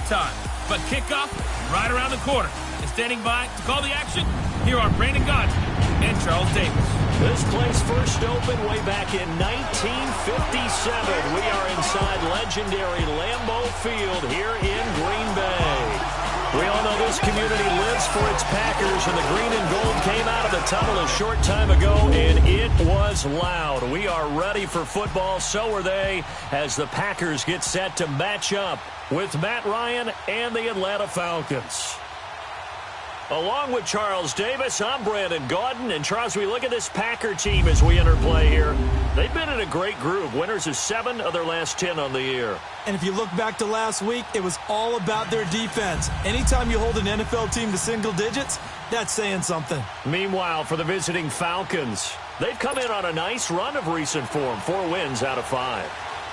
time. But kickoff right around the corner. And standing by to call the action, here are Brandon Godwin and Charles Davis. This place first opened way back in 1957. We are inside legendary Lambeau Field here in Green Bay. We all know this community lives for its Packers, and the green and gold came out of the tunnel a short time ago, and it was loud. We are ready for football, so are they, as the Packers get set to match up with Matt Ryan and the Atlanta Falcons. Along with Charles Davis, I'm Brandon Gaudin. And Charles, we look at this Packer team as we enter play here. They've been in a great group. Winners of 7 of their last 10 on the year. And if you look back to last week, it was all about their defense. Anytime you hold an NFL team to single digits, that's saying something. Meanwhile, for the visiting Falcons, they've come in on a nice run of recent form. 4 wins out of 5.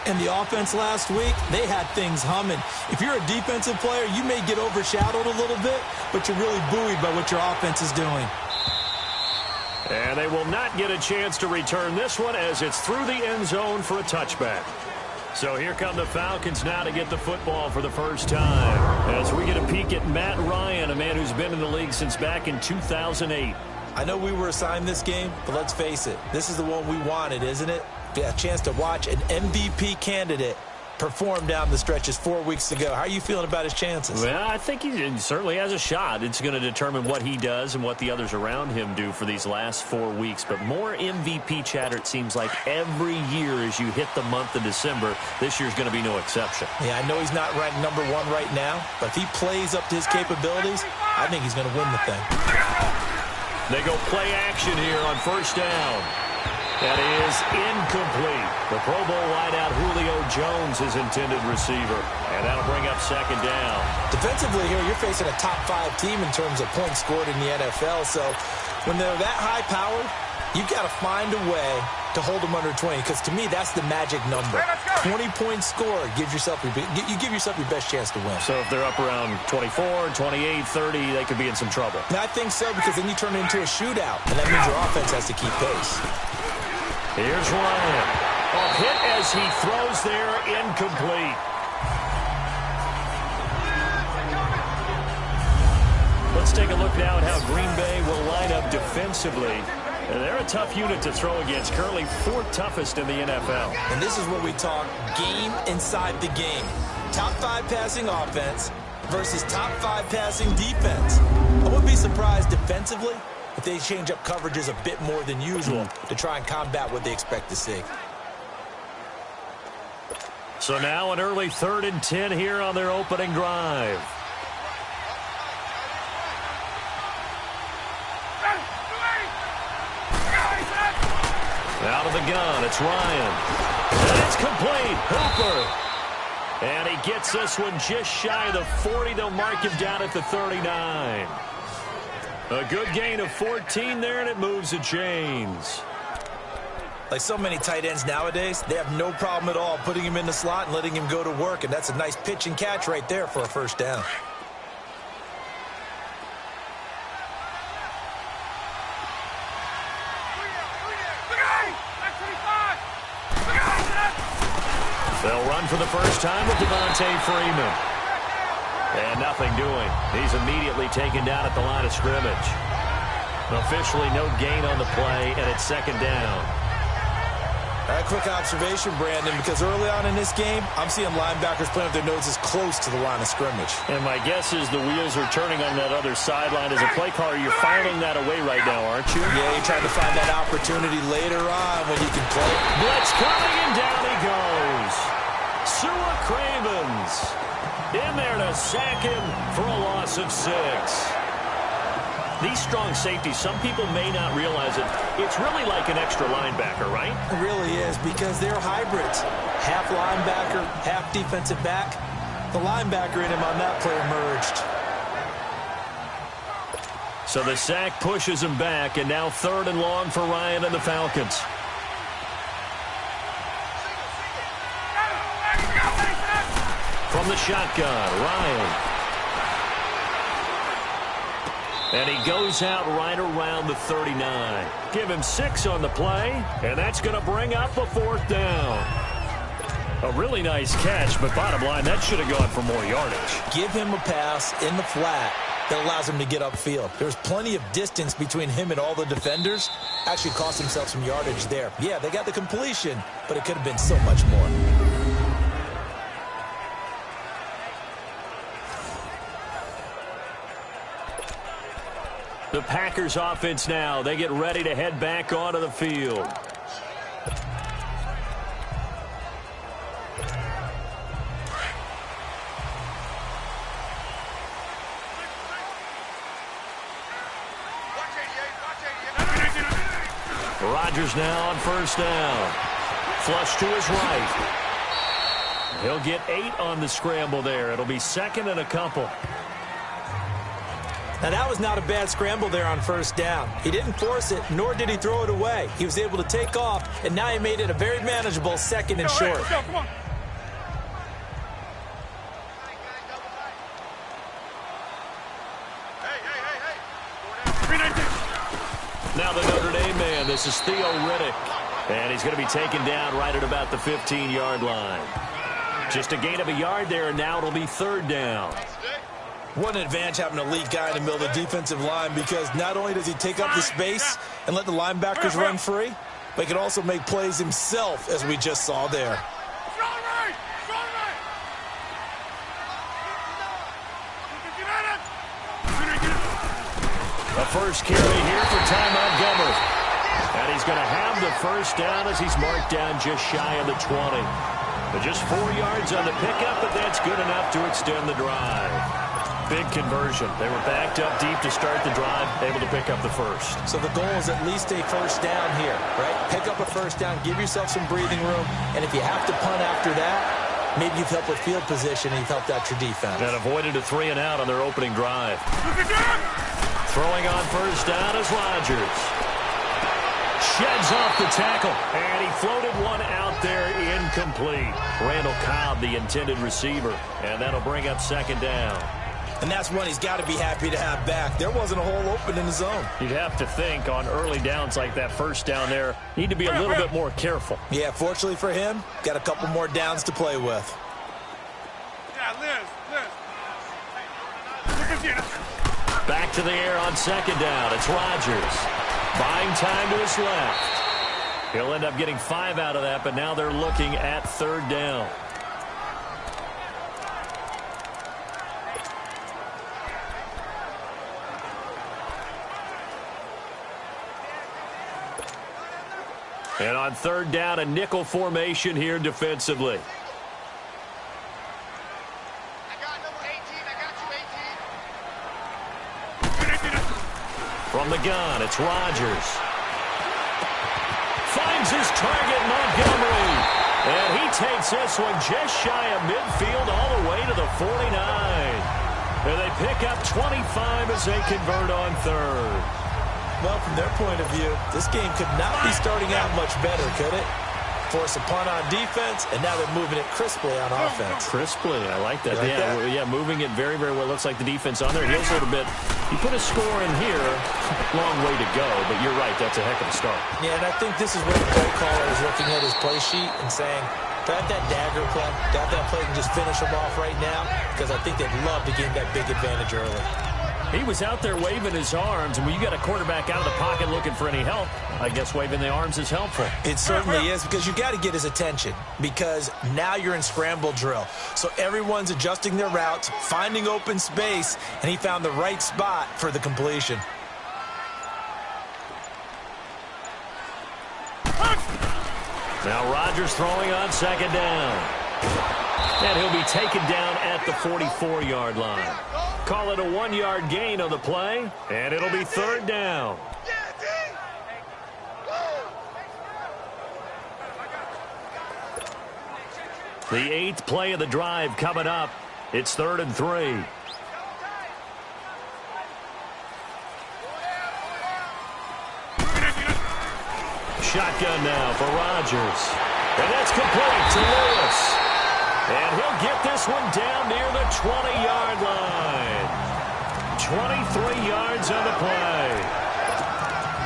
And the offense last week, they had things humming. If you're a defensive player, you may get overshadowed a little bit, but you're really buoyed by what your offense is doing. And they will not get a chance to return this one as it's through the end zone for a touchback. So here come the Falcons now to get the football for the first time. As we get a peek at Matt Ryan, a man who's been in the league since back in 2008. I know we were assigned this game, but let's face it, this is the one we wanted, isn't it? A chance to watch an MVP candidate perform down the stretches 4 weeks ago. How are you feeling about his chances? Well, I think he certainly has a shot. It's going to determine what he does and what the others around him do for these last 4 weeks. But more MVP chatter, it seems like, every year as you hit the month of December. This year's going to be no exception. Yeah, I know he's not ranked number 1 right now, but if he plays up to his capabilities, I think he's going to win the thing. They go play action here on first down. That is incomplete. The Pro Bowl wideout Julio Jones is intended receiver. And that'll bring up second down. Defensively here, you're facing a top 5 team in terms of points scored in the NFL. So when they're that high-powered, you've got to find a way to hold them under 20. Because to me, that's the magic number. 20 points scored, you give yourself your best chance to win. So if they're up around 24, 28, 30, they could be in some trouble. And I think so, because then you turn it into a shootout. And that means your offense has to keep pace. Here's Ryan. A hit as he throws there, incomplete. Let's take a look now at how Green Bay will line up defensively. And they're a tough unit to throw against, currently 4th toughest in the NFL. And this is where we talk game inside the game. Top 5 passing offense versus top 5 passing defense. I wouldn't be surprised defensively if they change up coverages a bit more than usual to try and combat what they expect to see. So now an early 3rd and 10 here on their opening drive. Out of the gun, it's Ryan. And it's complete. Hooper. And he gets this one just shy of the 40. They'll mark him down at the 39. A good gain of 14 there, and it moves the chains. Like so many tight ends nowadays, they have no problem at all putting him in the slot and letting him go to work, and that's a nice pitch and catch right there for a first down. They'll run for the first time with Devontae Freeman. And nothing doing. He's immediately taken down at the line of scrimmage. Officially no gain on the play, and it's second down. A quick observation, Brandon, because early on in this game, I'm seeing linebackers playing with their noses close to the line of scrimmage. And my guess is the wheels are turning on that other sideline. As a play caller, you're filing that away right now, aren't you? Yeah, you're trying to find that opportunity later on when you can play. Blitz coming, and down he goes. Sua Cravens in there to sack him for a loss of 6. These strong safeties, some people may not realize it. It's really like an extra linebacker, right? It really is, because they're hybrids. Half linebacker, half defensive back. The linebacker in him on that play emerged. So the sack pushes him back, and now 3rd and long for Ryan and the Falcons. From the shotgun, Ryan. And he goes out right around the 39. Give him 6 on the play, and that's going to bring up a 4th down. A really nice catch, but bottom line, that should have gone for more yardage. Give him a pass in the flat that allows him to get upfield. There's plenty of distance between him and all the defenders. Actually cost himself some yardage there. Yeah, they got the completion, but it could have been so much more. The Packers offense now. They get ready to head back onto the field. Rodgers now on first down. Flush to his right. He'll get 8 on the scramble there. It'll be second and a couple. Now, that was not a bad scramble there on first down. He didn't force it, nor did he throw it away. He was able to take off, and now he made it a very manageable second and short. Let's go, come on. Now the Notre Dame man, this is Theo Riddick. And he's going to be taken down right at about the 15-yard line. Just a gain of a yard there, and now it'll be third down. What an advantage having an elite guy in the middle of the defensive line, because not only does he take up the space and let the linebackers run free, but he can also make plays himself, as we just saw there. The first carry here for Ty Montgomery. And he's going to have the first down as he's marked down just shy of the 20. But just 4 yards on the pickup, but that's good enough to extend the drive. Big conversion. They were backed up deep to start the drive, able to pick up the first. So the goal is at least a first down here, right? Pick up a first down, give yourself some breathing room, and if you have to punt after that, maybe you've helped with field position and you've helped out your defense. And avoided a 3-and-out on their opening drive. Throwing on first down is Rodgers. Sheds off the tackle, and he floated one out there incomplete. Randall Cobb, the intended receiver, and that'll bring up second down. And that's one he's got to be happy to have back. There wasn't a hole open in the zone. You'd have to think on early downs like that first down there, need to be a little bit more careful. Yeah, fortunately for him, got a couple more downs to play with. Yeah, Liz. Back to the air on second down. It's Rodgers. Buying time to his left. He'll end up getting 5 out of that, but now they're looking at third down. And on third down, a nickel formation here defensively. From the gun, it's Rodgers. Finds his target, Montgomery. And he takes this one just shy of midfield all the way to the 49. And they pick up 25 as they convert on third. Well, from their point of view, this game could not be starting out much better, could it? Force a punt on defense, and now they're moving it crisply on offense. Crisply, I like that. Like yeah, that? yeah, moving it very, very well. Looks like the defense on their heels a little bit. You put a score in here, long way to go, but you're right, that's a heck of a start. Yeah, and I think this is where the play caller is looking at his play sheet and saying, grab that dagger play, grab that play and just finish them off right now, because I think they'd love to gain that big advantage early. He was out there waving his arms, and when you got a quarterback out of the pocket looking for any help, I guess waving the arms is helpful. It certainly is, because you got to get his attention, because now you're in scramble drill. So everyone's adjusting their routes, finding open space, and he found the right spot for the completion. Now Rodgers throwing on second down. And he'll be taken down at the 44-yard line. Call it a 1-yard gain on the play, and it'll be third down. The 8th play of the drive coming up. It's 3rd and 3. Shotgun now for Rodgers. And that's complete to Lewis. And he'll get this one down near the 20-yard line. 23 yards on the play.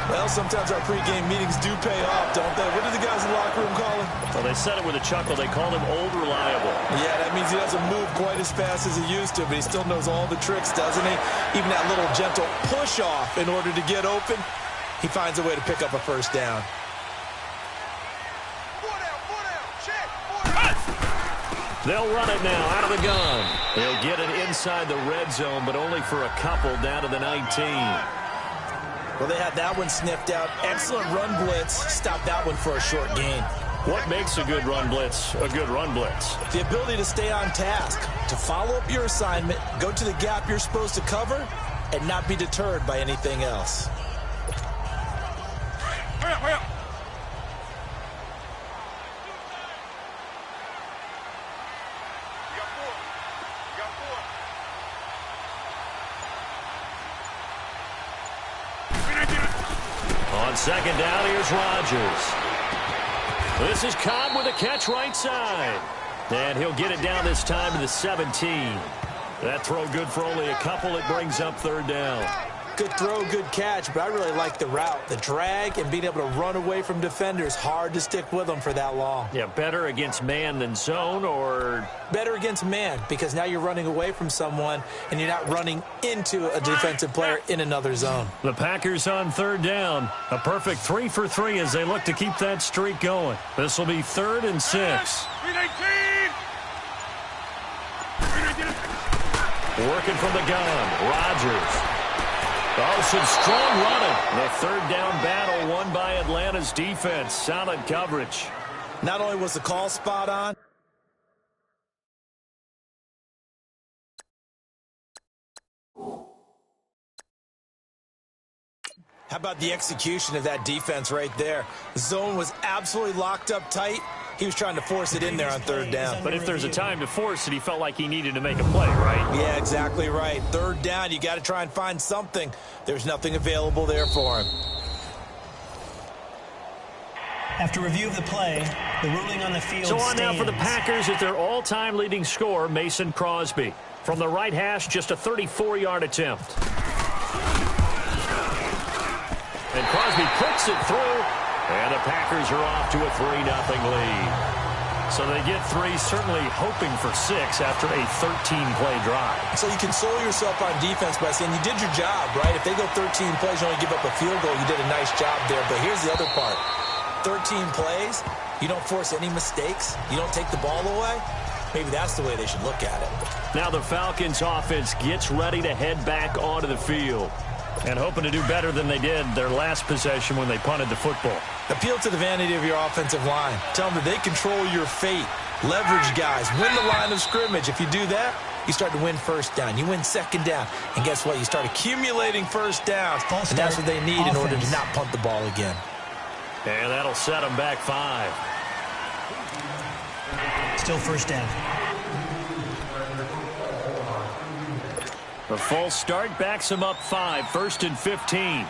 Well, sometimes our pregame meetings do pay off, don't they? What do the guys in the locker room call him? Well, they said it with a chuckle. They called him old reliable. Yeah, that means he doesn't move quite as fast as he used to, but he still knows all the tricks, doesn't he? Even that little gentle push-off in order to get open, he finds a way to pick up a first down. They'll run it now out of the gun. They'll get it inside the red zone, but only for a couple down to the 19. Well, they had that one sniffed out. Excellent run blitz. Stop that one for a short gain. What makes a good run blitz a good run blitz? The ability to stay on task, to follow up your assignment, go to the gap you're supposed to cover, and not be deterred by anything else. Hurry up. On second down, here's Rodgers. This is Cobb with a catch right side. And he'll get it down this time to the 17. That throw good for only a couple. It brings up third down. Good throw, good catch, but I really like the route. The drag and being able to run away from defenders. Hard to stick with them for that long. Yeah, better against man than zone, or? Better against man, because now you're running away from someone and you're not running into a defensive player in another zone. The Packers on third down. A perfect 3 for 3 as they look to keep that streak going. This will be 3rd and 6. Working from the gun, Rodgers. Oh, some strong running. The third down battle won by Atlanta's defense. Solid coverage. Not only was the call spot on, how about the execution of that defense right there? The zone was absolutely locked up tight. He was trying to force it in there on third down. But if there's a time to force it, he felt like he needed to make a play, right? Yeah, exactly right. Third down, you got to try and find something. There's nothing available there for him. After review of the play, the ruling on the field So on stands. now for the Packers is their all-time leading scorer, Mason Crosby. From the right hash, just a 34-yard attempt. And Crosby puts it through. And the Packers are off to a 3-0 lead. So they get 3, certainly hoping for 6 after a 13-play drive. So you console yourself on defense by saying you did your job, right? If they go 13 plays, you only give up a field goal, you did a nice job there. But here's the other part. 13 plays, you don't force any mistakes, you don't take the ball away. Maybe that's the way they should look at it. Now the Falcons offense gets ready to head back onto the field. And hoping to do better than they did their last possession when they punted the football. Appeal to the vanity of your offensive line. Tell them that they control your fate. Leverage guys. Win the line of scrimmage. If you do that, you start to win first down. You win second down. And guess what? You start accumulating first downs. And that's what they need in order to not punt the ball again. And that'll set them back 5. Still first down. The false start backs him up 5, 1st and 15.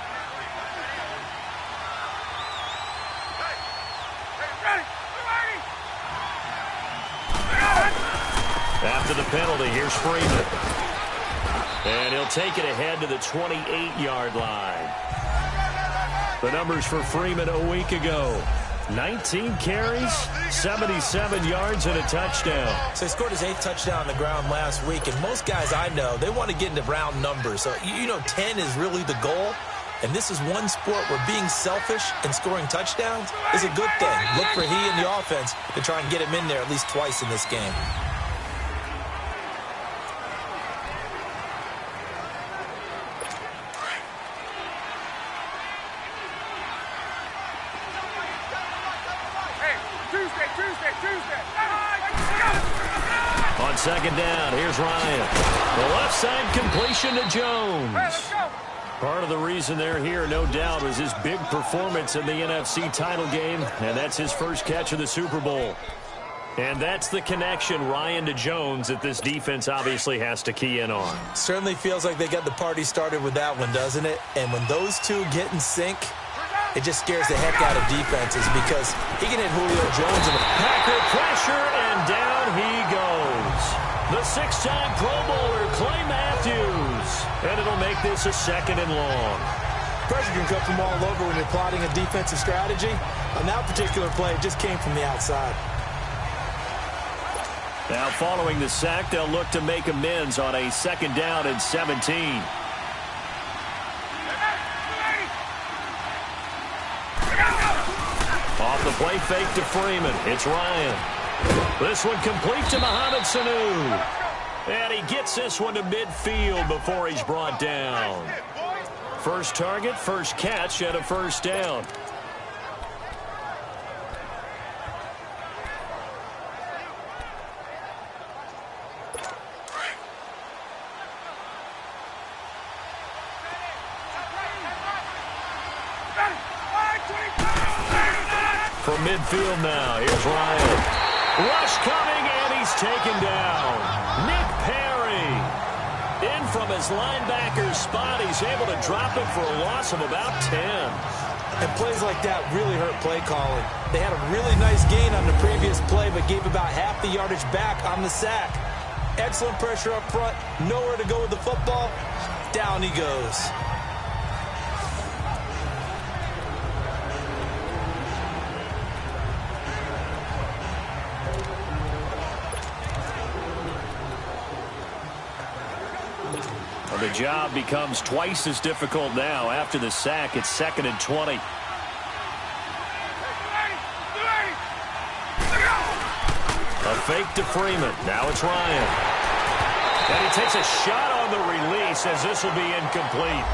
After the penalty, here's Freeman. And he'll take it ahead to the 28-yard line. The numbers for Freeman a week ago. 19 carries, 77 yards, and a touchdown. So he scored his 8th touchdown on the ground last week, and most guys I know, they want to get into round numbers. So, 10 is really the goal, and this is one sport where being selfish and scoring touchdowns is a good thing. Look for he and the offense to try and get him in there at least twice in this game. On second down, here's Ryan. The left side completion to Jones. Part of the reason they're here, no doubt, was his big performance in the NFC title game, and that's his first catch of the Super Bowl. And that's the connection, Ryan to Jones, that this defense obviously has to key in on. Certainly feels like they got the party started with that one, doesn't it? And when those two get in sync, it just scares the heck out of defenses because he can hit Julio Jones in the Packer pressure, and down he goes. The 6-time Pro Bowler, Clay Matthews. And it'll make this a 2nd and long. Pressure can come from all over when you're plotting a defensive strategy. On that particular play, it just came from the outside. Now following the sack, they'll look to make amends on a 2nd down and 17. Off the play fake to Freeman. It's Ryan. This one complete to Mohamed Sanu. And he gets this one to midfield before he's brought down. First target, first catch, and a 1st down. From midfield now, here's Ryan. Rush coming, and he's taken down. Nick Perry. In from his linebacker spot, he's able to drop it for a loss of about 10. And plays like that really hurt play calling. They had a really nice gain on the previous play, but gave about half the yardage back on the sack. Excellent pressure up front, nowhere to go with the football. Down he goes. The job becomes twice as difficult now. After the sack, it's 2nd and 20. A fake to Freeman. Now it's Ryan. And he takes a shot on the release as this will be incomplete.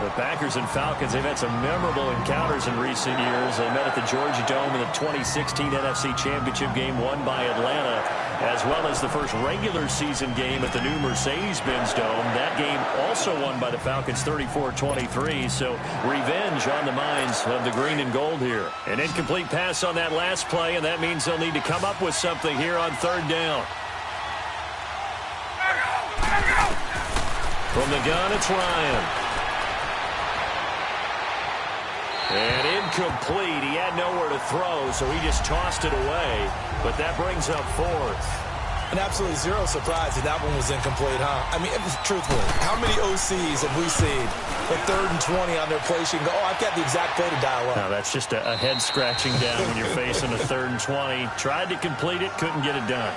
The Packers and Falcons, they've had some memorable encounters in recent years. They met at the Georgia Dome in the 2016 NFC Championship game won by Atlanta, as well as the first regular season game at the new Mercedes-Benz Dome. That game also won by the Falcons 34-23, so revenge on the minds of the green and gold here. An incomplete pass on that last play, and that means they'll need to come up with something here on 3rd down. From the gun, it's Ryan. And incomplete. He had nowhere to throw, so he just tossed it away. But that brings up 4th. And absolutely zero surprise that that one was incomplete, huh? I mean, truthfully, how many OCs have we seen at 3rd and 20 on their play sheet and go, oh, I've got the exact play to dial up? No, that's just a head scratching down when you're facing a 3rd and 20. Tried to complete it, couldn't get it done.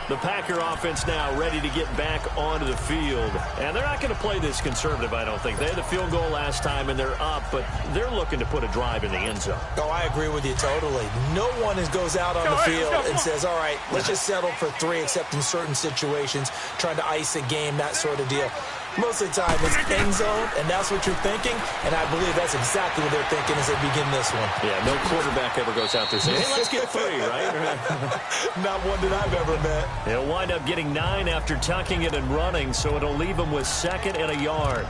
The Packer offense now ready to get back onto the field. And they're not going to play this conservative, I don't think. They had the field goal last time, and they're up, but they're looking to put a drive in the end zone. Oh, I agree with you totally. No one goes out on the field and says, all right, let's just settle for 3, except in certain situations, trying to ice a game, that sort of deal. Most of the time, it's end zone, and that's what you're thinking, and I believe that's exactly what they're thinking as they begin this one. Yeah, no quarterback ever goes out there saying, hey, let's get 3, right? Not one that I've ever met. He'll wind up getting 9 after tucking it and running, so it'll leave him with 2nd and a yard.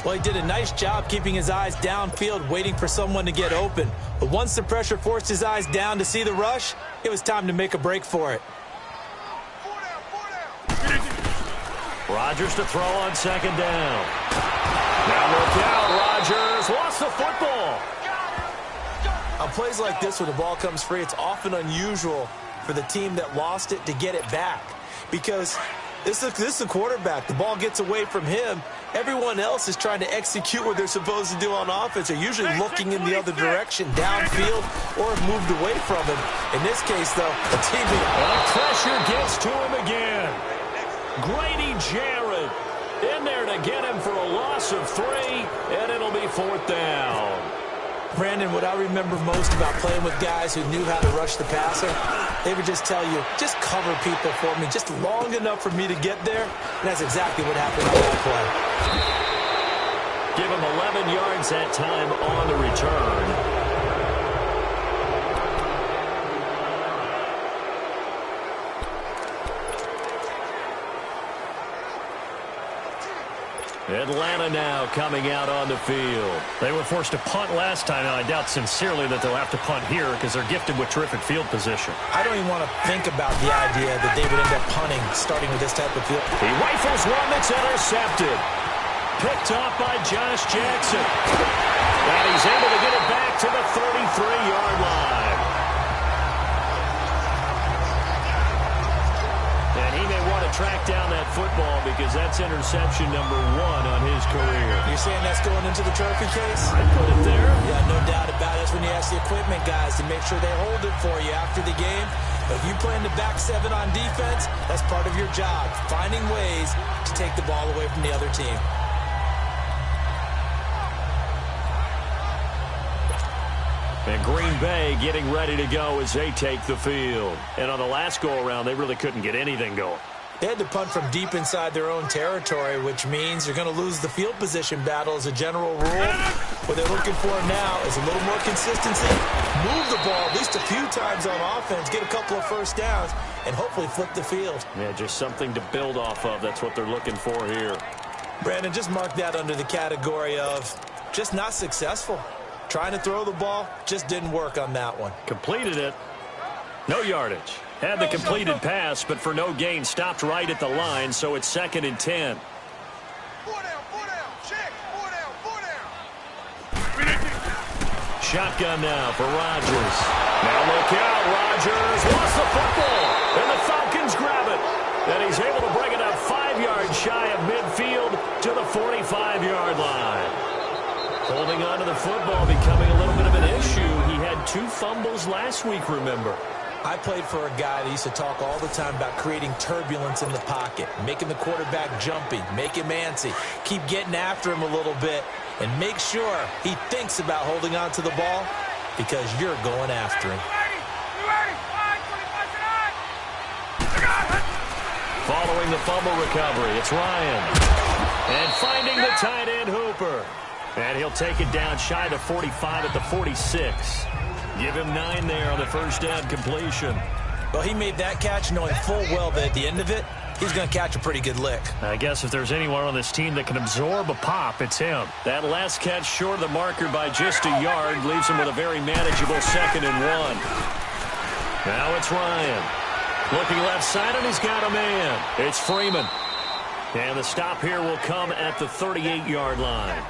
Well, he did a nice job keeping his eyes downfield, waiting for someone to get open. But once the pressure forced his eyes down to see the rush, it was time to make a break for it. Rodgers to throw on 2nd down. Now look out, Rodgers lost the football. On plays like this where the ball comes free, it's often unusual for the team that lost it to get it back. Because this is a quarterback. The ball gets away from him. Everyone else is trying to execute what they're supposed to do on offense. They're usually looking in the other direction, downfield, or have moved away from him. In this case, though, the teammate. The pressure gets to him again. Grady Jarrett in there to get him for a loss of 3, and it'll be 4th down. Brandon, what I remember most about playing with guys who knew how to rush the passer, they would just tell you, just cover people for me, just long enough for me to get there. And that's exactly what happened on that play. Give him 11 yards that time on the return. Atlanta now coming out on the field. They were forced to punt last time, and I doubt sincerely that they'll have to punt here because they're gifted with terrific field position. I don't even want to think about the idea that they would end up punting starting with this type of field. He rifles one that's intercepted. Picked off by Josh Jackson. And he's able to get it back to the 33-yard line. And he may want to track down that football because that's interception number 1 on his career. You're saying that's going into the trophy case? I put it there. Yeah, no doubt about it. That's when you ask the equipment guys to make sure they hold it for you after the game. But if you play in the back 7 on defense, that's part of your job, finding ways to take the ball away from the other team. And Green Bay getting ready to go as they take the field. And on the last go-around, they really couldn't get anything going. They had to punt from deep inside their own territory, which means you're going to lose the field position battle as a general rule. What they're looking for now is a little more consistency, move the ball at least a few times on offense, get a couple of first downs, and hopefully flip the field. Yeah, just something to build off of. That's what they're looking for here. Brandon, just mark that under the category of just not successful. Trying to throw the ball, just didn't work on that one. Completed it. No yardage. Had the completed pass, but for no gain, stopped right at the line, so it's 2nd and 10. 4 down, check, 4 down. Shotgun now for Rodgers. Now look out, Rodgers lost the football, and the Falcons grab it. And he's able to bring it up 5 yards shy of midfield to the 45-yard line. Holding on to the football becoming a little bit of an issue. He had 2 fumbles last week, remember. I played for a guy that used to talk all the time about creating turbulence in the pocket, making the quarterback jumpy, make him antsy, keep getting after him a little bit, and make sure he thinks about holding on to the ball because you're going after him. Following the fumble recovery, it's Ryan. And finding the tight end Hooper. And he'll take it down shy to 45 at the 46. Give him 9 there on the first down completion. Well, he made that catch knowing full well that at the end of it, he's going to catch a pretty good lick. I guess if there's anyone on this team that can absorb a pop, it's him. That last catch short of the marker by just a yard leaves him with a very manageable 2nd and 1. Now it's Ryan. Looking left side, and he's got a man. It's Freeman. And the stop here will come at the 38-yard line.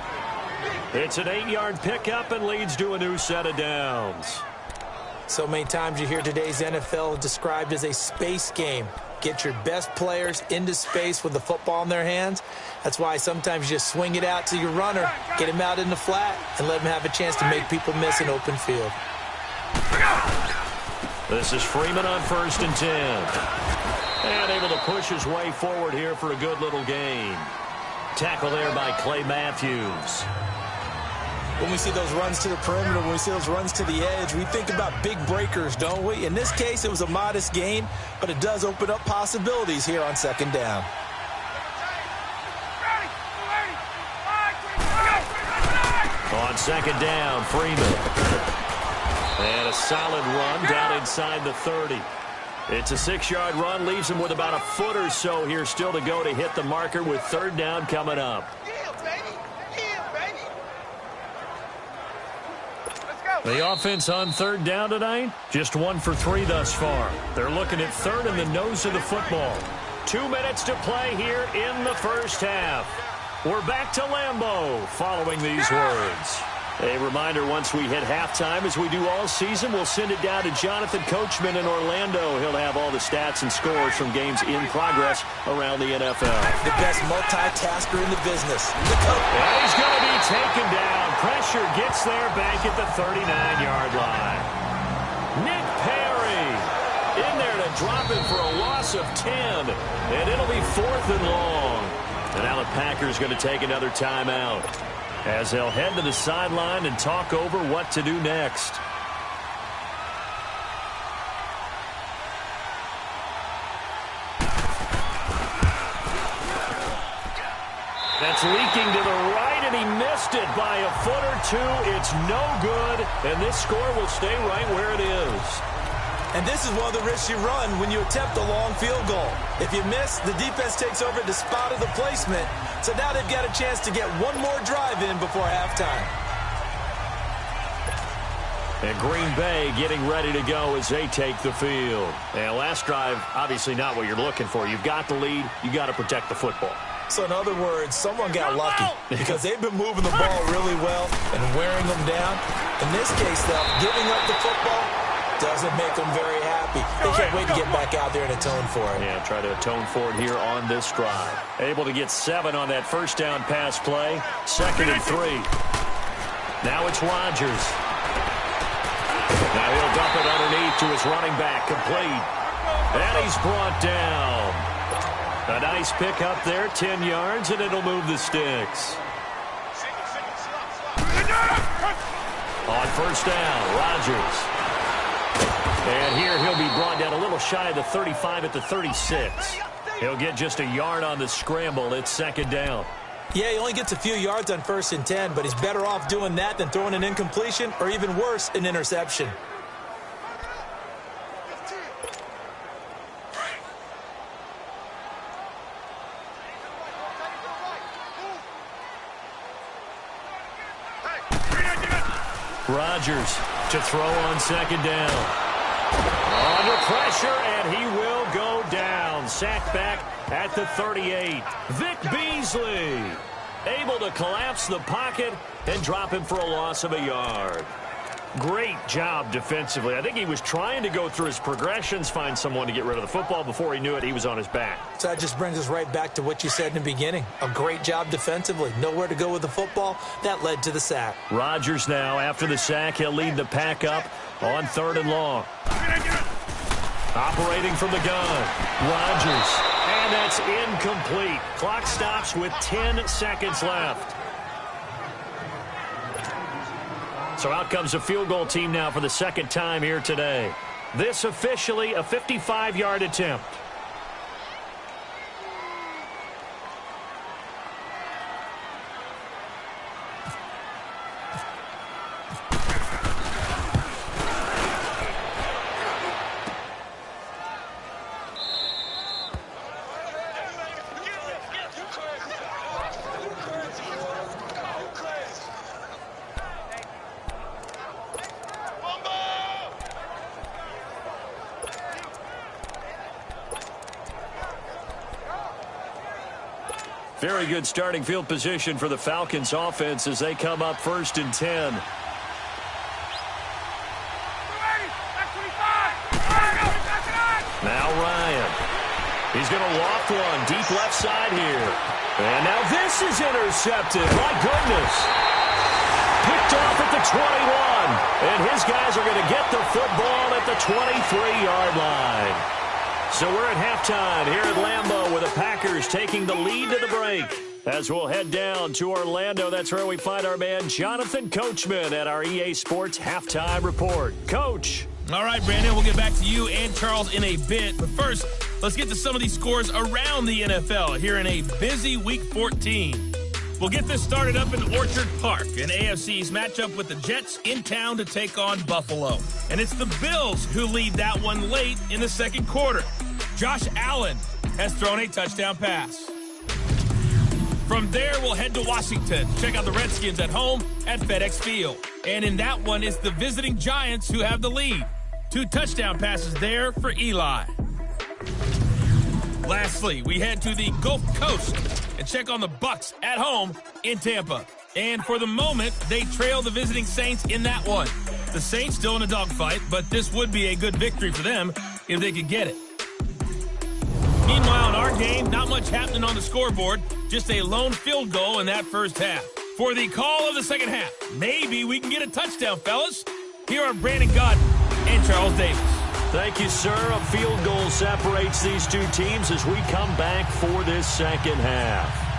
It's an 8-yard pickup and leads to a new set of downs. So many times you hear today's NFL described as a space game. Get your best players into space with the football in their hands. That's why sometimes you just swing it out to your runner, get him out in the flat, and let him have a chance to make people miss an open field. This is Freeman on 1st and 10. And able to push his way forward here for a good little gain. Tackle there by Clay Matthews. When we see those runs to the perimeter, when we see those runs to the edge, we think about big breakers, don't we? In this case, it was a modest gain, but it does open up possibilities here on 2nd down. On 2nd down, Freeman. And a solid run down inside the 30. It's a 6-yard run, leaves him with about a foot or so here still to go to hit the marker with 3rd down coming up. The offense on 3rd down tonight, just 1 for 3 thus far. They're looking at 3rd in the nose of the football. 2 minutes to play here in the first half. We're back to Lambeau following these words. A reminder, once we hit halftime, as we do all season, we'll send it down to Jonathan Coachman in Orlando. He'll have all the stats and scores from games in progress around the NFL. The best multitasker in the business. And he's going to be taken down. Pressure gets there back at the 39-yard line. Nick Perry in there to drop him for a loss of 10. And it'll be 4th and long. And now the Packers going to take another timeout as they'll head to the sideline and talk over what to do next. That's leaking to the right, and he missed it by a foot or 2. It's no good, and this score will stay right where it is. And this is one of the risks you run when you attempt a long field goal. If you miss, the defense takes over the spot of the placement. So now they've got a chance to get one more drive in before halftime. And Green Bay getting ready to go as they take the field. And last drive, obviously not what you're looking for. You've got the lead. You got to protect the football. So in other words, someone got lucky because they've been moving the ball really well and wearing them down. In this case, though, giving up the football doesn't make them very happy. happy. They can't wait to get back out there and atone for it. Yeah, try to atone for it here on this drive. Able to get 7 on that first down pass play. 2nd and 3. Now it's Rodgers. Now he'll dump it underneath to his running back. Complete. And he's brought down. A nice pick up there, 10 yards, and it'll move the sticks. On first down, Rodgers. And here he'll be brought down a little shy of the 35 at the 36. He'll get just a yard on the scramble. It's 2nd down. Yeah, he only gets a few yards on 1st and 10, but he's better off doing that than throwing an incompletion or even worse, an interception. Rodgers to throw on 2nd down. Under pressure, and he will go down. Sacked back at the 38. Vic Beasley able to collapse the pocket and drop him for a loss of a yard. Great job defensively. I think he was trying to go through his progressions, find someone to get rid of the football. Before he knew it, he was on his back. So that just brings us right back to what you said in the beginning. A great job defensively. Nowhere to go with the football. That led to the sack. Rodgers now, after the sack, he'll lead the pack up on 3rd and long. Operating from the gun. Rodgers. And that's incomplete. Clock stops with 10 seconds left. So out comes a field goal team now for the 2nd time here today. This officially a 55-yard attempt. Very good starting field position for the Falcons offense as they come up 1st and 10. Now Ryan. He's going to loft one deep left side here. And now this is intercepted. My goodness. Picked off at the 21. And his guys are going to get the football at the 23-yard line. So we're at halftime here at Lambeau with the Packers taking the lead to the break. As we'll head down to Orlando, that's where we find our man Jonathan Coachman at our EA Sports Halftime Report. Coach. All right, Brandon, we'll get back to you and Charles in a bit. But first, let's get to some of these scores around the NFL here in a busy Week 14. We'll get this started up in Orchard Park, an AFC's matchup with the Jets in town to take on Buffalo. And it's the Bills who lead that one late in the 2nd quarter. Josh Allen has thrown a touchdown pass. From there, we'll head to Washington. Check out the Redskins at home at FedEx Field. And in that one, it's the visiting Giants who have the lead. 2 touchdown passes there for Eli. Lastly, we head to the Gulf Coast and check on the Bucs at home in Tampa. And for the moment, they trail the visiting Saints in that one. The Saints still in a dogfight, but this would be a good victory for them if they could get it. Meanwhile, in our game, not much happening on the scoreboard, just a lone field goal in that first half. For the call of the second half, maybe we can get a touchdown, fellas. Here are Brandon Gaudin and Charles Davis. Thank you, sir. A field goal separates these two teams as we come back for this second half.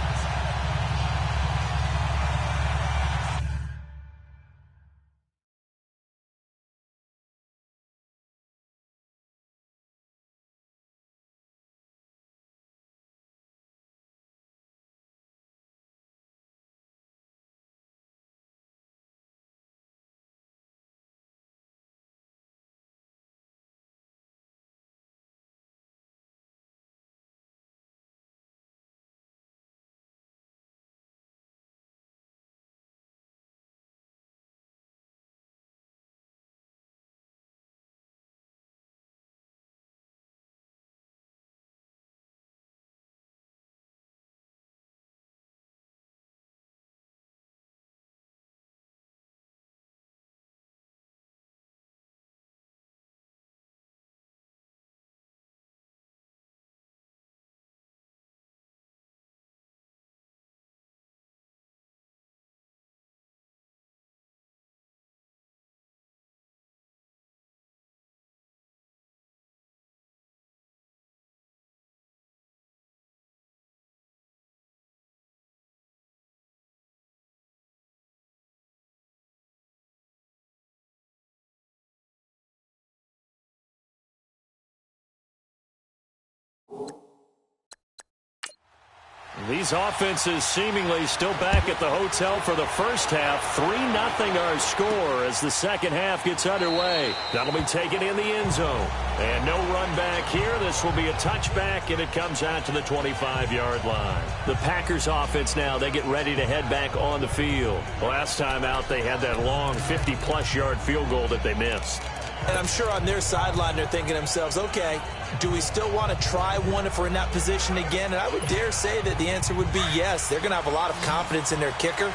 These offenses seemingly still back at the hotel for the first half. 3-0 our score as the second half gets underway. That'll be taken in the end zone. And no run back here. This will be a touchback, and it comes out to the 25-yard line. The Packers offense now, they get ready to head back on the field. Last time out, they had that long 50-plus yard field goal that they missed. And I'm sure on their sideline they're thinking to themselves, okay, do we still want to try one if we're in that position again? And I would dare say that the answer would be yes. They're going to have a lot of confidence in their kicker.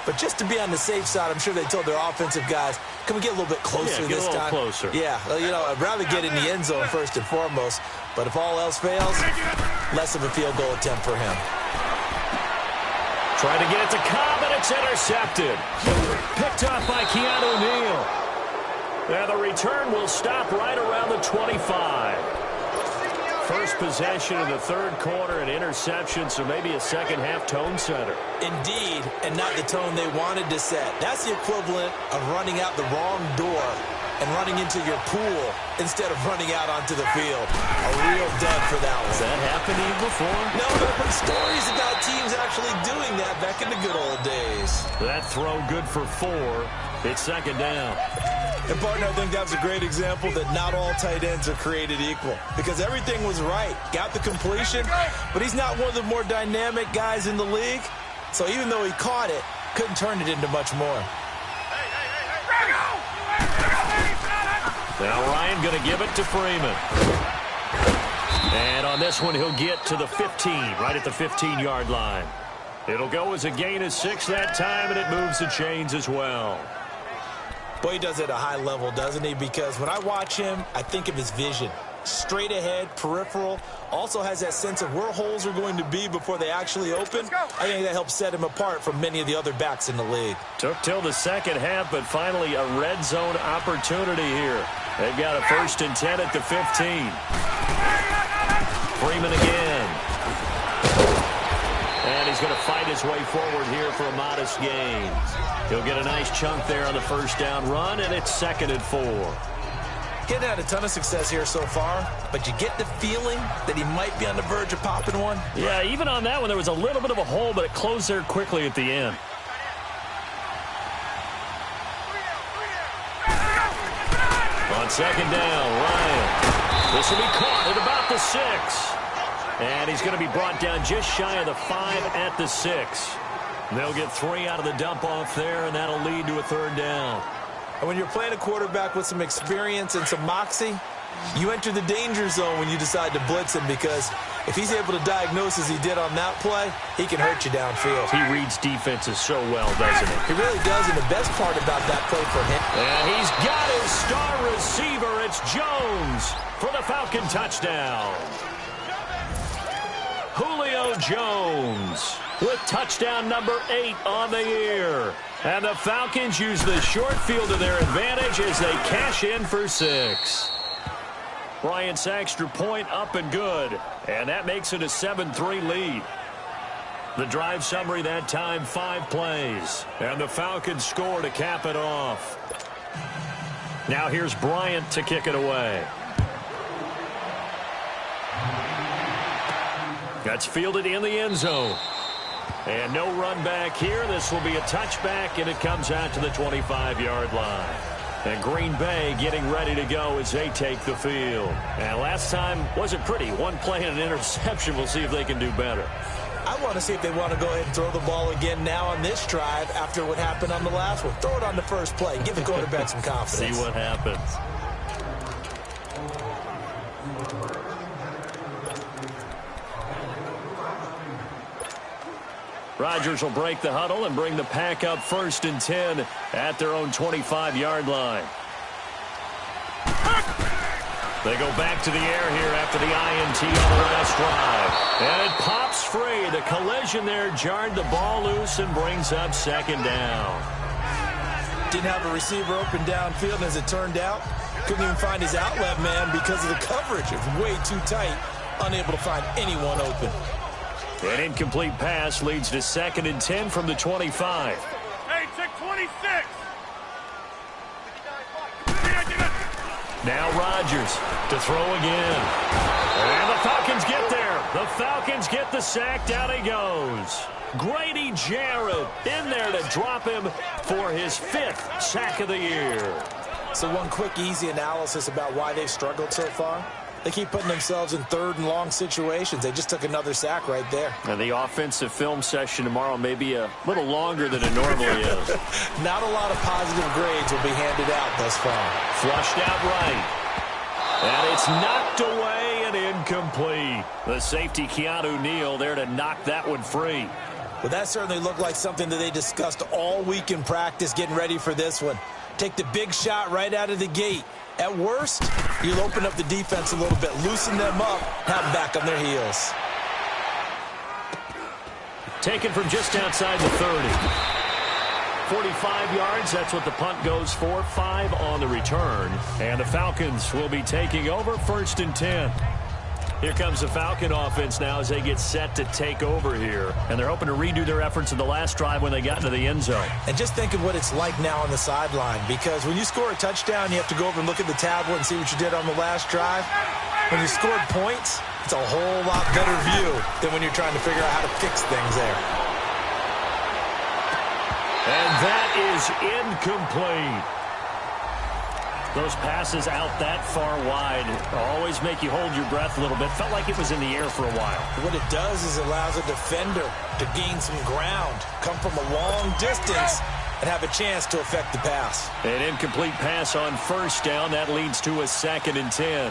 But just to be on the safe side, I'm sure they told their offensive guys, can we get a little bit closer this time? Closer. Yeah, well, you know, I'd rather get in the end zone first and foremost. But if all else fails, less of a field goal attempt for him. Trying to get it to Cobb, and it's intercepted. Picked off by Keanu Neal. And the return will stop right around the 25. First possession of the third quarter, an interception, so maybe a second-half tone setter. Indeed, and not the tone they wanted to set. That's the equivalent of running out the wrong door and running into your pool instead of running out onto the field. A real dud for that one. Has that happened to you before? No, but I've heard stories about teams actually doing that back in the good old days. That throw good for 4. It's second down. And, partner, I think that's a great example that not all tight ends are created equal. Because everything was right. Got the completion, but he's not one of the more dynamic guys in the league. So even though he caught it, couldn't turn it into much more. Now Ryan going to give it to Freeman. And on this one, he'll get to the 15, right at the 15-yard line. It'll go as a gain of 6 that time, and it moves the chains as well. Boy, he does it at a high level, doesn't he? Because when I watch him, I think of his vision. Straight ahead, peripheral. Also has that sense of where holes are going to be before they actually open. I think that helps set him apart from many of the other backs in the league. Took till the second half, but finally a red zone opportunity here. They've got a 1st and 10 at the 15. Freeman again. And he's going to fight his way forward here for a modest gain. He'll get a nice chunk there on the first down run, and it's 2nd and 4. Getting had a ton of success here so far, but you get the feeling that he might be on the verge of popping one. Yeah, even on that one, there was a little bit of a hole, but it closed there quickly at the end. On second down, Ryan. This will be caught at about the 6. And he's going to be brought down just shy of the 5 at the 6. They'll get 3 out of the dump-off there, and that'll lead to a 3rd down. And when you're playing a quarterback with some experience and some moxie, you enter the danger zone when you decide to blitz him, because if he's able to diagnose as he did on that play, he can hurt you downfield. He reads defenses so well, doesn't he? He really does, and the best part about that play for him. And he's got his star receiver. It's Jones for the Falcon touchdown. Julio Jones with touchdown number 8 on the year. And the Falcons use the short field to their advantage as they cash in for 6. Bryant's extra point up and good. And that makes it a 7-3 lead. The drive summary that time, 5 plays. And the Falcons score to cap it off. Now here's Bryant to kick it away. That's fielded in the end zone. And no run back here. This will be a touchback, and it comes out to the 25-yard line. And Green Bay getting ready to go as they take the field. And last time wasn't pretty. 1 play and an interception. We'll see if they can do better. I want to see if they want to go ahead and throw the ball again now on this drive after what happened on the last one. Throw it on the first play and give the quarterback some confidence. See what happens. Rodgers will break the huddle and bring the pack up 1st and 10 at their own 25-yard line. They go back to the air here after the INT on the last drive. And it pops free. The collision there jarred the ball loose and brings up 2nd down. Didn't have a receiver open downfield, and as it turned out, couldn't even find his outlet man because of the coverage. It was way too tight, unable to find anyone open. An incomplete pass leads to 2nd and 10 from the 25. Hey, check 26. Now Rodgers to throw again. And the Falcons get there. The Falcons get the sack. Down he goes. Grady Jarrett in there to drop him for his 5th sack of the year. So one quick, easy analysis about why they've struggled so far. They keep putting themselves in 3rd and long situations. They just took another sack right there. And the offensive film session tomorrow may be a little longer than it normally is. Not a lot of positive grades will be handed out thus far. Flushed out right. And it's knocked away and incomplete. The safety, Keanu Neal, there to knock that one free. Well, that certainly looked like something that they discussed all week in practice, getting ready for this one. Take the big shot right out of the gate. At worst, you'll open up the defense a little bit, loosen them up, have them back on their heels. Taken from just outside the 30. 45 yards, that's what the punt goes for. 5 on the return. And the Falcons will be taking over 1st and 10. Here comes the Falcon offense now as they get set to take over here. And they're hoping to redo their efforts in the last drive when they got into the end zone. And just think of what it's like now on the sideline, because when you score a touchdown, you have to go over and look at the tablet and see what you did on the last drive. When you scored points, it's a whole lot better view than when you're trying to figure out how to fix things there. And that is incomplete. Those passes out that far wide always make you hold your breath a little bit. Felt like it was in the air for a while. What it does is it allows a defender to gain some ground, come from a long distance, and have a chance to affect the pass. An incomplete pass on 1st down. That leads to a 2nd and 10.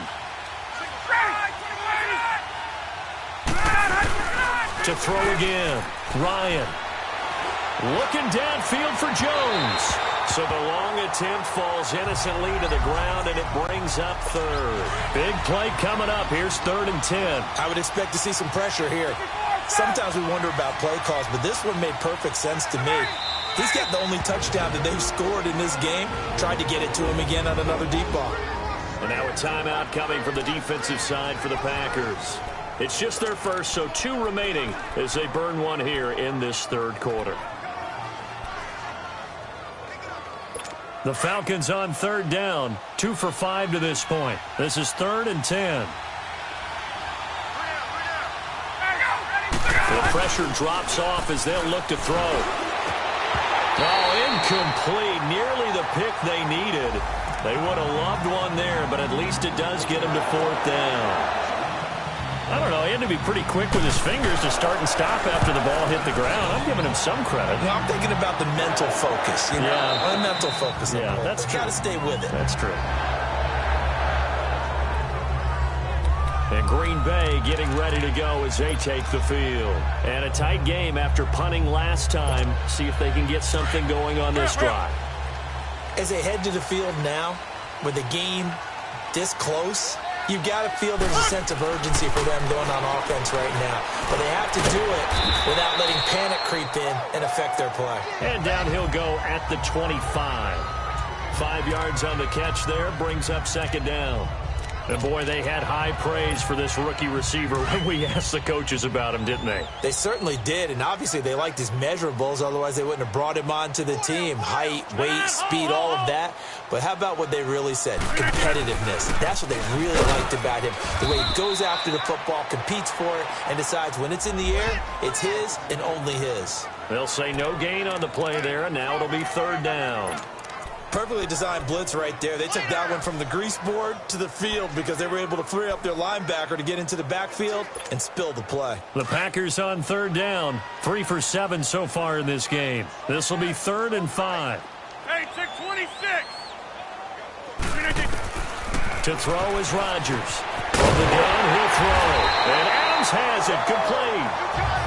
To throw again. Ryan. Looking downfield for Jones. So the long attempt falls innocently to the ground, and it brings up 3rd. Big play coming up. Here's 3rd and 10. I would expect to see some pressure here. Sometimes we wonder about play calls, but this one made perfect sense to me. He's got the only touchdown that they've scored in this game. Tried to get it to him again on another deep ball. And now a timeout coming from the defensive side for the Packers. It's just their first, so 2 remaining as they burn one here in this 3rd quarter. The Falcons on 3rd down, 2 for 5 to this point. This is 3rd and 10. The pressure drops off as they'll look to throw. Oh, incomplete. Nearly the pick they needed. They would have loved one there, but at least it does get them to 4th down. I don't know. He had to be pretty quick with his fingers to start and stop after the ball hit the ground. I'm giving him some credit. Well, I'm thinking about the mental focus. You know, yeah. The mental focus. Yeah, that's true. Got to stay with it. That's true. And Green Bay getting ready to go as they take the field. And a tight game after punting last time. See if they can get something going on this drive. As they head to the field now, with the game this close, you've got to feel there's a sense of urgency for them going on offense right now. But they have to do it without letting panic creep in and affect their play. And down he'll go at the 25. 5 yards on the catch there, brings up 2nd down. And, boy, they had high praise for this rookie receiver when we asked the coaches about him, didn't they? They certainly did, and obviously they liked his measurables. Otherwise, they wouldn't have brought him onto the team. Height, weight, speed, all of that. But how about what they really said? Competitiveness. That's what they really liked about him. The way he goes after the football, competes for it, and decides when it's in the air, it's his and only his. They'll say no gain on the play there, and now it'll be 3rd down. Perfectly designed blitz right there. They took that one from the grease board to the field because they were able to free up their linebacker to get into the backfield and spill the play. The Packers on 3rd down. 3 for 7 so far in this game. This will be 3rd and 5. Hey, check 26. To throw is Rodgers. From the gun, he'll throw. And Adams has it complete.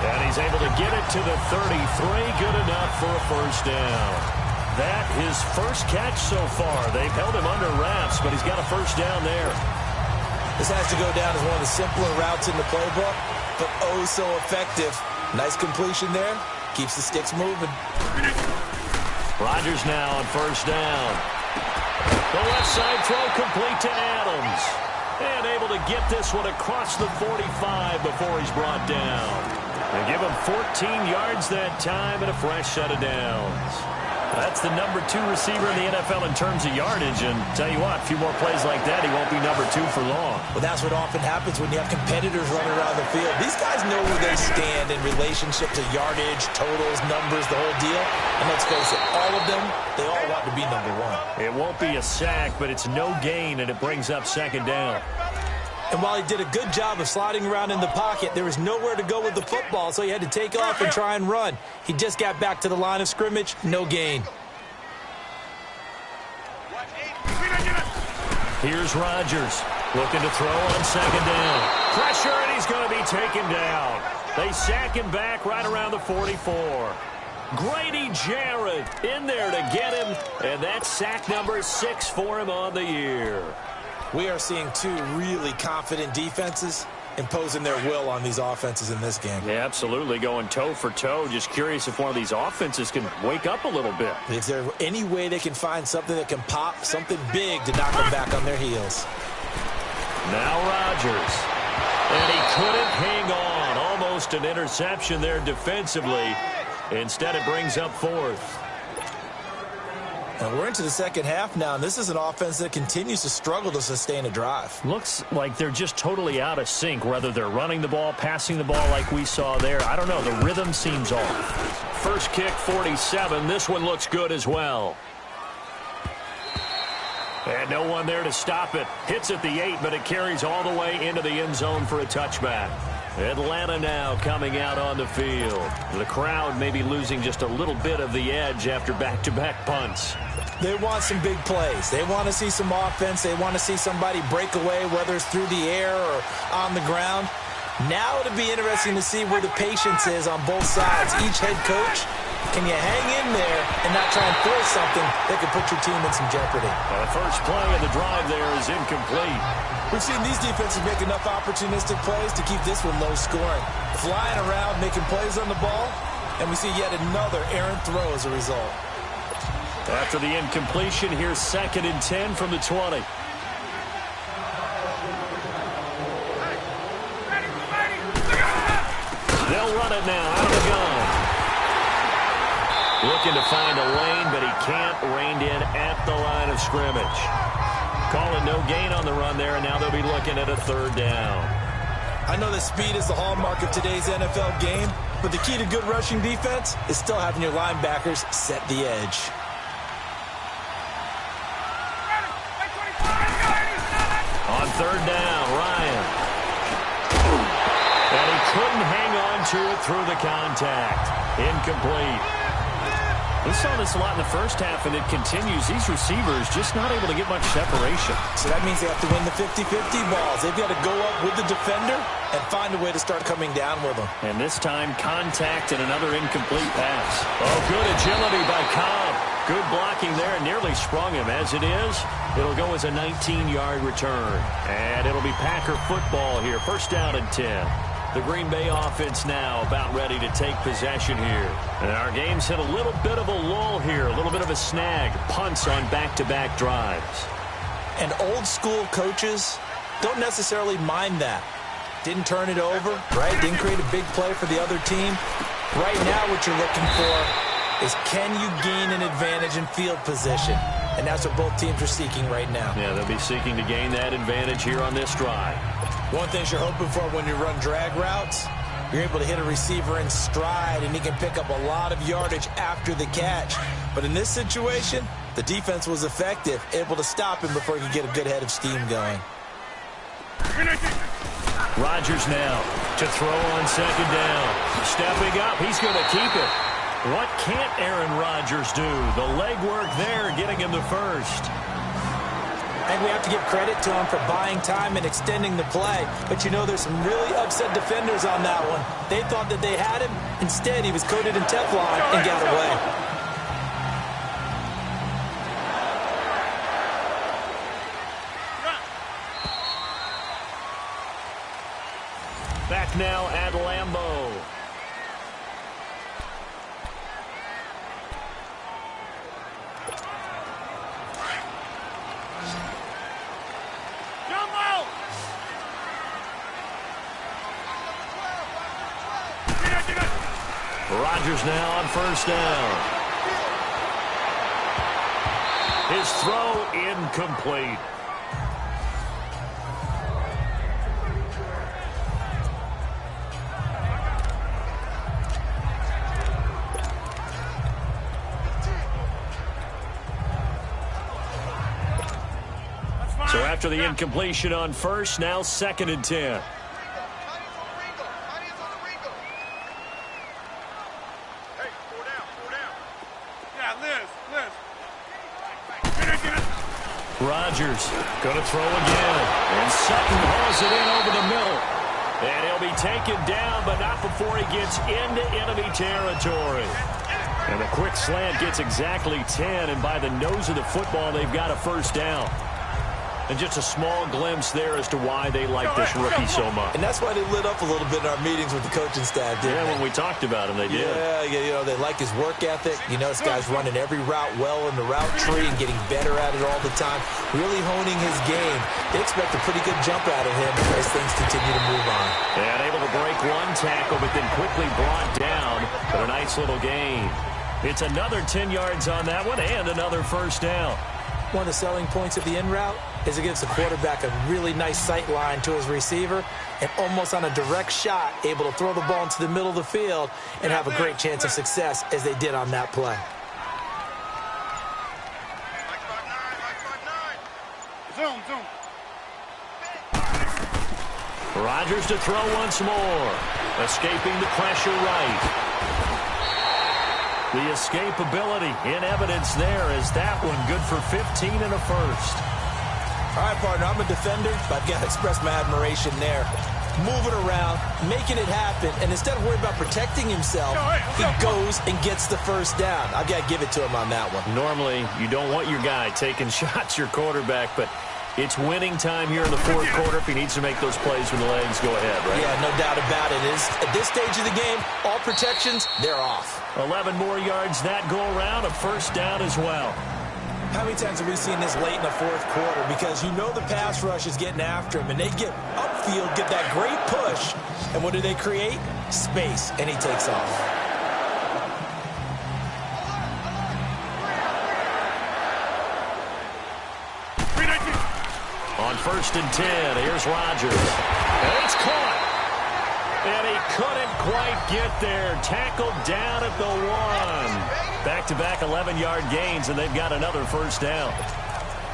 And he's able to get it to the 33. Good enough for a 1st down. That his first catch so far. They've held him under wraps, but he's got a 1st down there. This has to go down as one of the simpler routes in the playbook, but oh so effective. Nice completion there. Keeps the sticks moving. Rodgers now on 1st down. The left side throw complete to Adams. And able to get this one across the 45 before he's brought down. They give him 14 yards that time and a fresh set of downs. That's the number 2 receiver in the NFL in terms of yardage. And tell you what, a few more plays like that, he won't be number 2 for long. Well, that's what often happens when you have competitors running around the field. These guys know where they stand in relationship to yardage, totals, numbers, the whole deal. And let's face it, all of them, they all want to be number 1. It won't be a sack, but it's no gain, and it brings up second down. And while he did a good job of sliding around in the pocket, there was nowhere to go with the football, so he had to take off and try and run. He just got back to the line of scrimmage, no gain. Here's Rodgers looking to throw on second down. Pressure, and he's going to be taken down. They sack him back right around the 44. Grady Jarrett in there to get him, and that's sack number 6 for him on the year. We are seeing 2 really confident defenses imposing their will on these offenses in this game. Yeah, absolutely, going toe for toe. Just curious if one of these offenses can wake up a little bit. Is there any way they can find something that can pop, something big to knock them back on their heels? Now Rodgers. And he couldn't hang on. Almost an interception there defensively. Instead, it brings up 4th. And we're into the second half now, and this is an offense that continues to struggle to sustain a drive. Looks like they're just totally out of sync, whether they're running the ball, passing the ball like we saw there. I don't know. The rhythm seems off. First kick, 47. This one looks good as well. And no one there to stop it. Hits at the 8, but it carries all the way into the end zone for a touchback. Atlanta now coming out on the field. The crowd may be losing just a little bit of the edge after back-to-back punts. They want some big plays. They want to see some offense. They want to see somebody break away, whether it's through the air or on the ground. Now it'll be interesting to see where the patience is on both sides. Each head coach, can you hang in there and not try and force something that could put your team in some jeopardy? Well, the first play of the drive there is incomplete. We've seen these defenses make enough opportunistic plays to keep this one low scoring. Flying around, making plays on the ball, and we see yet another errant throw as a result. After the incompletion, here's 2nd and 10 from the 20. They'll run it now out of the gun. Looking to find a lane, but he can't. Reined in at the line of scrimmage. Calling no gain on the run there, and now they'll be looking at a 3rd down. I know that speed is the hallmark of today's NFL game, but the key to good rushing defense is still having your linebackers set the edge. On 3rd down, Ryan. And he couldn't hang on to it through the contact. Incomplete. We saw this a lot in the first half, and it continues. These receivers just not able to get much separation. So that means they have to win the 50-50 balls. They've got to go up with the defender and find a way to start coming down with them. And this time, contact and another incomplete pass. Oh, good agility by Cobb. Good blocking there, and nearly sprung him. As it is, it'll go as a 19-yard return. And it'll be Packer football here. 1st down and 10. The Green Bay offense now about ready to take possession here. And our game's hit a little bit of a lull here, a little bit of a snag. Punts on back-to-back drives. And old-school coaches don't necessarily mind that. Didn't turn it over, right? Didn't create a big play for the other team. Right now what you're looking for is, can you gain an advantage in field position? And that's what both teams are seeking right now. Yeah, they'll be seeking to gain that advantage here on this drive. One thing you're hoping for when you run drag routes, you're able to hit a receiver in stride, and he can pick up a lot of yardage after the catch. But in this situation, the defense was effective, able to stop him before he could get a good head of steam going. Rodgers now to throw on 2nd down. Stepping up, he's going to keep it. What can't Aaron Rodgers do? The legwork there getting him the first. I think we have to give credit to him for buying time and extending the play. But you know, there's some really upset defenders on that one. They thought that they had him. Instead, he was coated in Teflon and got away. Back now at Lambeau. Rodgers now on 1st down. His throw incomplete. So after the incompletion on first, now 2nd and 10. Rodgers going to throw again. And Sutton hauls it in over the middle. And he'll be taken down, but not before he gets into enemy territory. And the quick slant gets exactly 10, and by the nose of the football, they've got a first down. And just a small glimpse there as to why they like this rookie so much. And that's why they lit up a little bit in our meetings with the coaching staff, didn't they? When we talked about him, they did. Yeah, they like his work ethic. This guy's running every route well in the route tree and getting better at it all the time, really honing his game. They expect a pretty good jump out of him as things continue to move on. And able to break one tackle, but then quickly brought down. But a nice little gain. It's another 10 yards on that one and another first down. One of the selling points of the in route is it gives the quarterback a really nice sight line to his receiver and almost on a direct shot able to throw the ball into the middle of the field and have a great chance of success as they did on that play. Zoom. Rodgers to throw once more. Escaping the pressure right. The escapability in evidence there is that one good for 15 and a first. All right, partner, I'm a defender, but I've got to express my admiration there. Moving around, making it happen, and instead of worrying about protecting himself, he goes and gets the first down. I've got to give it to him on that one. Normally, you don't want your guy taking shots, your quarterback, but it's winning time here in the fourth quarter if he needs to make those plays when the legs go ahead, right? Yeah, no doubt about it. At this stage of the game, all protections, they're off. 11 more yards that go around, a first down as well. How many times have we seen this late in the fourth quarter? Because you know the pass rush is getting after him, and they get upfield, get that great push, and what do they create? Space, and he takes off. On 1st and 10, here's Rodgers. And it's caught. And he couldn't quite get there. Tackled down at the 1. Back-to-back 11-yard gains, and they've got another first down.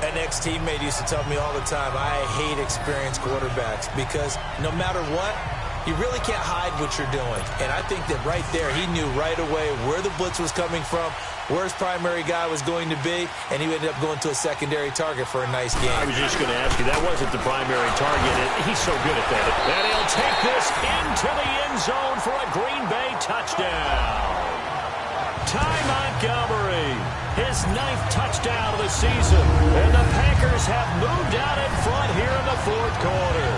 An ex-teammate used to tell me all the time, I hate experienced quarterbacks because no matter what, you really can't hide what you're doing. And I think that right there, he knew right away where the blitz was coming from, where his primary guy was going to be, and he ended up going to a secondary target for a nice game. I was just going to ask you, that wasn't the primary target. He's so good at that. And he'll take this into the end zone for a Green Bay touchdown. Ty Montgomery, his 9th touchdown of the season. And the Packers have moved out in front here in the fourth quarter.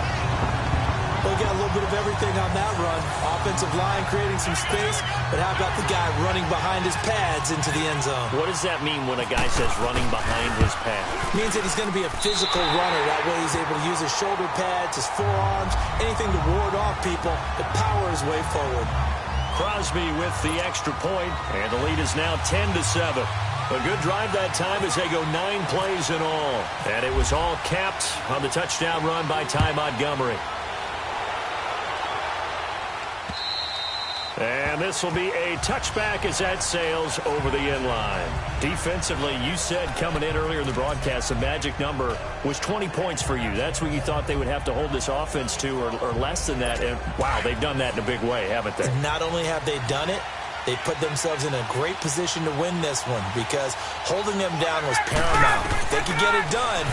Well, we got a little bit of everything on that run. Offensive line creating some space, but how about the guy running behind his pads into the end zone? What does that mean when a guy says running behind his pads? It means that he's going to be a physical runner. That way he's able to use his shoulder pads, his forearms, anything to ward off people to power his way forward. Crosby with the extra point, and the lead is now 10-7. A good drive that time as they go 9 plays in all. And it was all capped on the touchdown run by Ty Montgomery. And this will be a touchback as that sails over the end line. Defensively, you said coming in earlier in the broadcast, the magic number was 20 points for you. That's what you thought they would have to hold this offense to or less than that. And, wow, they've done that in a big way, haven't they? Not only have they done it, they put themselves in a great position to win this one because holding them down was paramount. If they could get it done,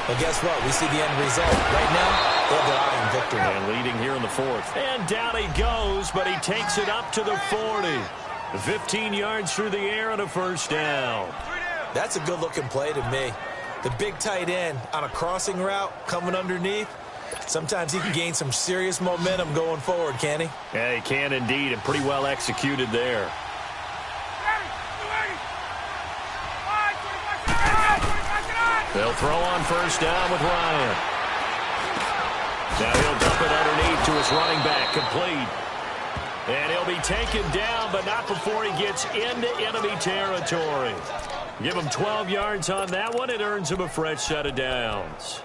well, guess what? We see the end result. Right now, they have their eye on victory. And leading here in the fourth. And down he goes, but he takes it up to the 40. 15 yards through the air and a first down. That's a good-looking play to me. The big tight end on a crossing route coming underneath. Sometimes he can gain some serious momentum going forward, can he? Yeah, he can indeed, and pretty well executed there. They'll throw on first down with Ryan. Now he'll dump it underneath to his running back, complete. And he'll be taken down, but not before he gets into enemy territory. Give him 12 yards on that one. It earns him a fresh set of downs.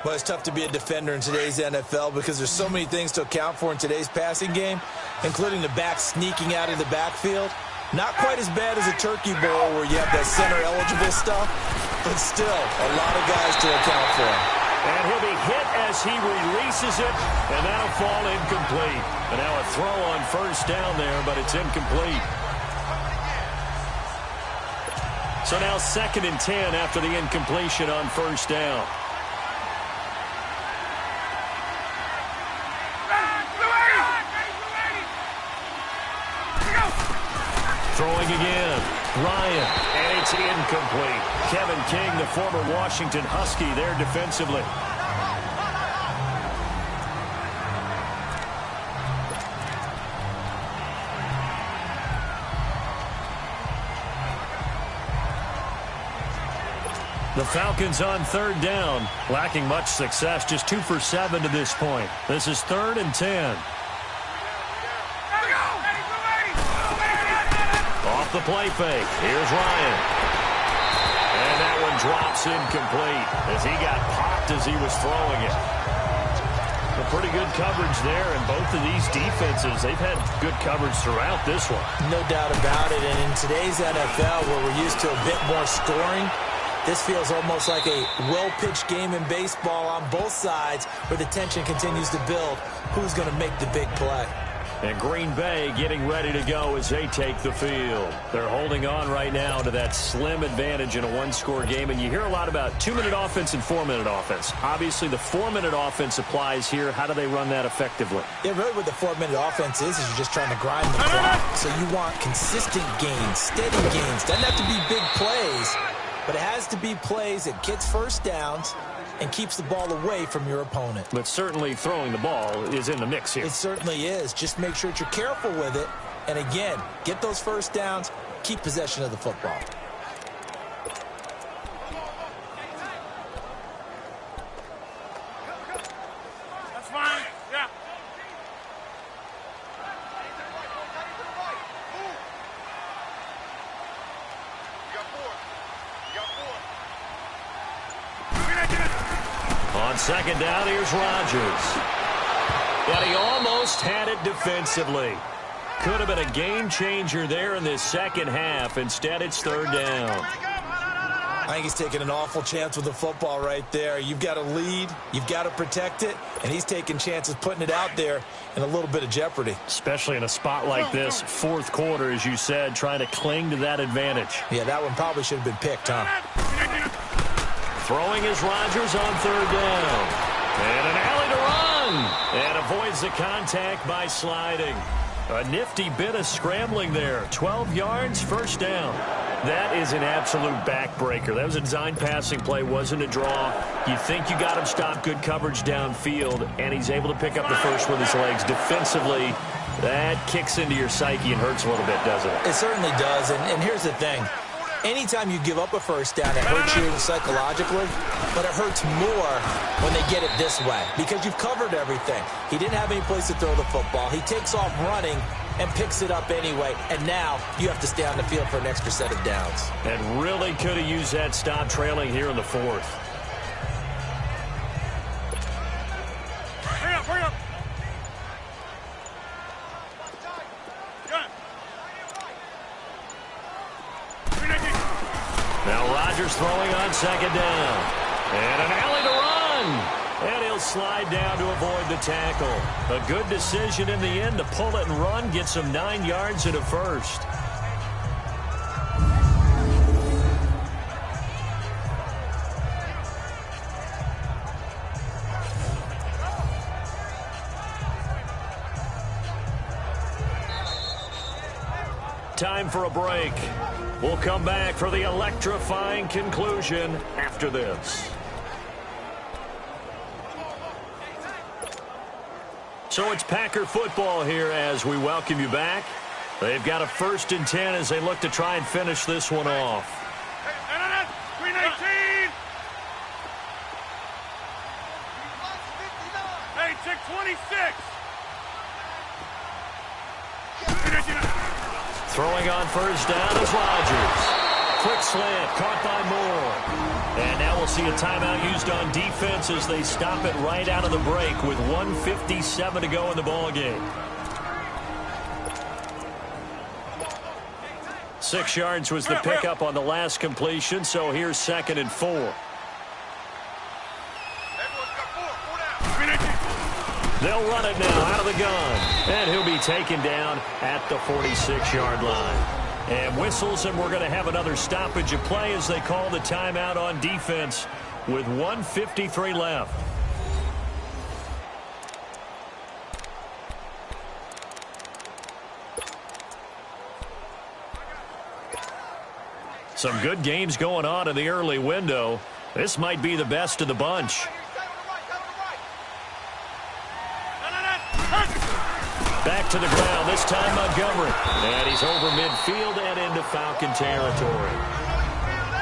Well, it's tough to be a defender in today's NFL because there's so many things to account for in today's passing game, including the back sneaking out of the backfield. Not quite as bad as a turkey bowl where you have that center-eligible stuff, but still a lot of guys to account for. And he'll be hit as he releases it, and that'll fall incomplete. And now a throw on first down there, but it's incomplete. So now 2nd and 10 after the incompletion on first down. Throwing again. Ryan. And it's incomplete. Kevin King, the former Washington Husky, there defensively. The Falcons on 3rd down. Lacking much success. Just 2 for 7 to this point. This is 3rd and 10. The play fake. Here's Ryan. And that one drops incomplete as he got popped as he was throwing it. A pretty good coverage there, and both of these defenses, they've had good coverage throughout this one. No doubt about it, and in today's NFL, where we're used to a bit more scoring, this feels almost like a well-pitched game in baseball on both sides where the tension continues to build. Who's going to make the big play? And Green Bay getting ready to go as they take the field. They're holding on right now to that slim advantage in a one-score game. And you hear a lot about 2-minute offense and 4-minute offense. Obviously, the 4-minute offense applies here. How do they run that effectively? Yeah, really what the 4-minute offense is you're just trying to grind the clock. So you want consistent gains, steady gains. Doesn't have to be big plays, but it has to be plays that gets first downs and keeps the ball away from your opponent. But certainly throwing the ball is in the mix here. It certainly is. Just make sure that you're careful with it. And again, get those first downs, keep possession of the football. That's fine. Yeah. On 2nd down, here's Rodgers. But he almost had it defensively. Could have been a game changer there in this second half. Instead, it's 3rd down. I think he's taking an awful chance with the football right there. You've got to lead, you've got to protect it, and he's taking chances putting it out there in a little bit of jeopardy. Especially in a spot like this, 4th quarter, as you said, trying to cling to that advantage. Yeah, that one probably should have been picked, huh? Throwing is Rodgers on 3rd down. And an alley to run. And avoids the contact by sliding. A nifty bit of scrambling there. 12 yards, first down. That is an absolute backbreaker. That was a design passing play, wasn't a draw. You think you got him stopped, good coverage downfield, and he's able to pick up the first with his legs. Defensively, that kicks into your psyche and hurts a little bit, doesn't it? It certainly does, and here's the thing. Anytime you give up a first down, it hurts you psychologically, but it hurts more when they get it this way because you've covered everything. He didn't have any place to throw the football. He takes off running and picks it up anyway, and now you have to stay on the field for an extra set of downs. And really could have used that stop trailing here in the 4th. Hurry up. Now Rodgers throwing on 2nd down. And an alley to run. And he'll slide down to avoid the tackle. A good decision in the end to pull it and run. Gets him 9 yards and a first. Time for a break. We'll come back for the electrifying conclusion after this. So it's Packer football here as we welcome you back. They've got a 1st and 10 as they look to try and finish this one off. Green 18. Hey, check 26. Throwing on 1st down is Rodgers. quick slant, caught by Moore. And now we'll see a timeout used on defense as they stop it right out of the break with 1:57 to go in the ballgame. 6 yards was the pickup on the last completion, so here's 2nd and 4. They'll run it now out of the gun. And he'll be taken down at the 46-yard line. And whistles, and we're going to have another stoppage of play as they call the timeout on defense with 1:53 left. Some good games going on in the early window. This might be the best of the bunch. Back to the ground, this time Montgomery. And he's over midfield and into Falcon territory.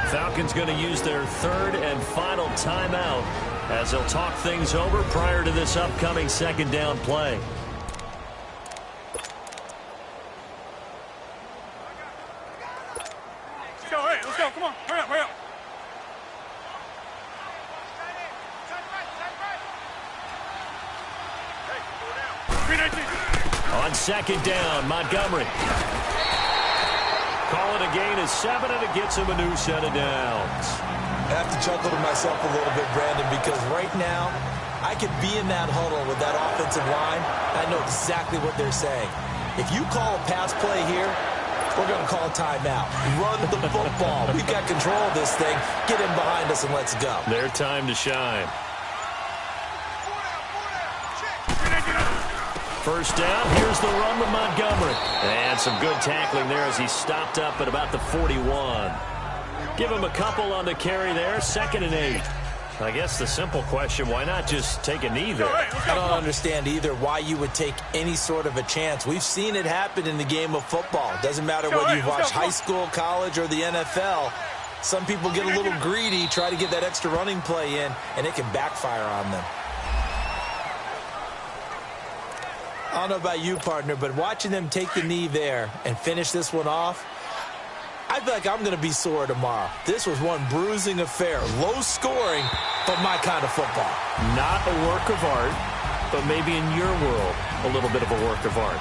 Falcons going to use their 3rd and final timeout as they'll talk things over prior to this upcoming 2nd down play. Let's go, come on, hurry up, hurry up. On 2nd down, Montgomery. Call it a gain of 7, and it gets him a new set of downs. I have to chuckle to myself a little bit, Brandon, because right now I could be in that huddle with that offensive line. I know exactly what they're saying. If you call a pass play here, we're going to call a timeout. Run the football. We've got control of this thing. Get in behind us and let's go. Their time to shine. First down, here's the run with Montgomery. And some good tackling there as he stopped up at about the 41. Give him a couple on the carry there, 2nd and 8. I guess the simple question, why not just take a knee there? I don't understand either why you would take any sort of a chance. We've seen it happen in the game of football. Doesn't matter whether you've watched high school, college, or the NFL. Some people get a little greedy, try to get that extra running play in, and it can backfire on them. I don't know about you, partner, but watching them take the knee there and finish this one off, I feel like I'm going to be sore tomorrow. This was one bruising affair. Low scoring, but my kind of football. Not a work of art, but maybe in your world, a little bit of a work of art.